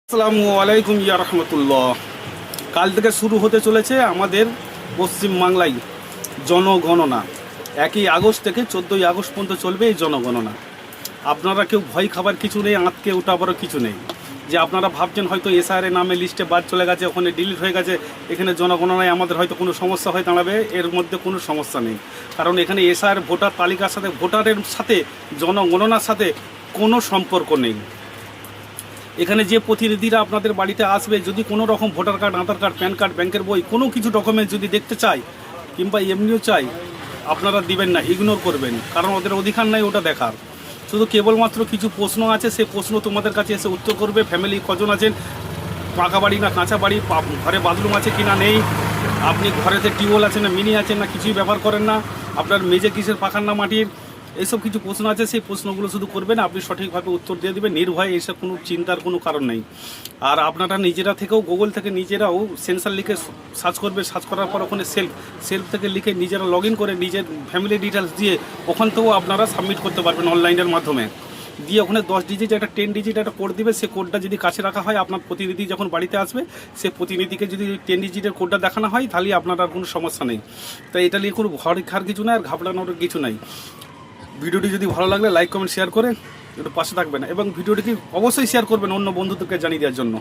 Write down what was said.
আসসালামু আলাইকুম ইয়া রহমতুল্লাহ। কাল থেকে শুরু হতে চলেছে আমাদের পশ্চিমবাংলায় জনগণনা। 1ই আগস্ট থেকে 14ই আগস্ট পর্যন্ত চলবে এই জনগণনা। আপনারা কেউ ভয় খাবার কিছু নেই, আঁতকে ওঠাবারও কিছু নেই। যে আপনারা ভাবছেন হয়তো এসআইআর নামে লিস্টে বাদ চলে গেছে, ওখানে ডিলিট হয়ে গেছে, এখানে জনগণনায় আমাদের হয়তো কোনো সমস্যা হয়ে দাঁড়াবে, এর মধ্যে কোনো সমস্যা নেই। কারণ এখানে এসআইআর ভোটার তালিকার সাথে, ভোটারের সাথে জনগণনার সাথে কোনো সম্পর্ক নেই। এখানে যে প্রতিনিধিরা আপনাদের বাড়িতে আসবে, যদি কোনো রকম ভোটার কার্ড, আধার কার্ড, প্যান কার্ড, ব্যাংকের বই, কোনো কিছু ডকুমেন্ট যদি দেখতে চায় কিংবা এমনিও চাই, আপনারা দিবেন না, ইগনোর করবেন। কারণ ওদের অধিকার নাই ওটা দেখার। শুধু কেবলমাত্র কিছু প্রশ্ন আছে, সেই প্রশ্ন তোমাদের কাছে এসে উত্তর করবে। ফ্যামিলি কজন আছেন, পাকা বাড়ি না কাঁচা বাড়ি, ঘরে বাথরুম আছে কি না নেই, আপনি ঘরেতে টিউবওয়েল আছে না মিনি আছে না কিছুই ব্যবহার করেন না, আপনার মেঝে কিসের পাখার না মাটির, এইসব কিছু প্রশ্ন আছে। সেই প্রশ্নগুলো শুধু করবেন, আপনি সঠিকভাবে উত্তর দিয়ে দেবেন নির্ভয়ে। এইসব কোনো চিন্তার কোনো কারণ নেই। আর আপনারা নিজেরা থেকেও গুগল থেকে নিজেরাও সেন্সার লিখে সার্চ করবে, সার্চ করার পর ওখানে সেলফ থেকে লিখে নিজেরা লগ ইন করে নিজের ফ্যামিলি ডিটেলস দিয়ে ওখান থেকেও আপনারা সাবমিট করতে পারবেন অনলাইনের মাধ্যমে। দিয়ে ওখানে 10 ডিজিট একটা 10 ডিজিট একটা কোড দিবে। সে কোডটা যদি কাছে রাখা হয়, আপনার প্রতিনিধি যখন বাড়িতে আসবে, সে প্রতিনিধিকে যদি 10 ডিজিটের কোডটা দেখানো হয়, তাহলে আপনার আর কোনো সমস্যা নেই। তাই এটা নিয়ে কোনো ভয় খাওয়ার কিছু নাই, আর ঘাবড়ানোর কিছু নাই। ভিডিওটি যদি ভালো লাগলে লাইক কমেন্ট শেয়ার করে একটু পাশে থাকবেন, এবং ভিডিওটিকে অবশ্যই শেয়ার করবেন অন্য বন্ধুদেরকে জানিয়ে দেওয়ার জন্য।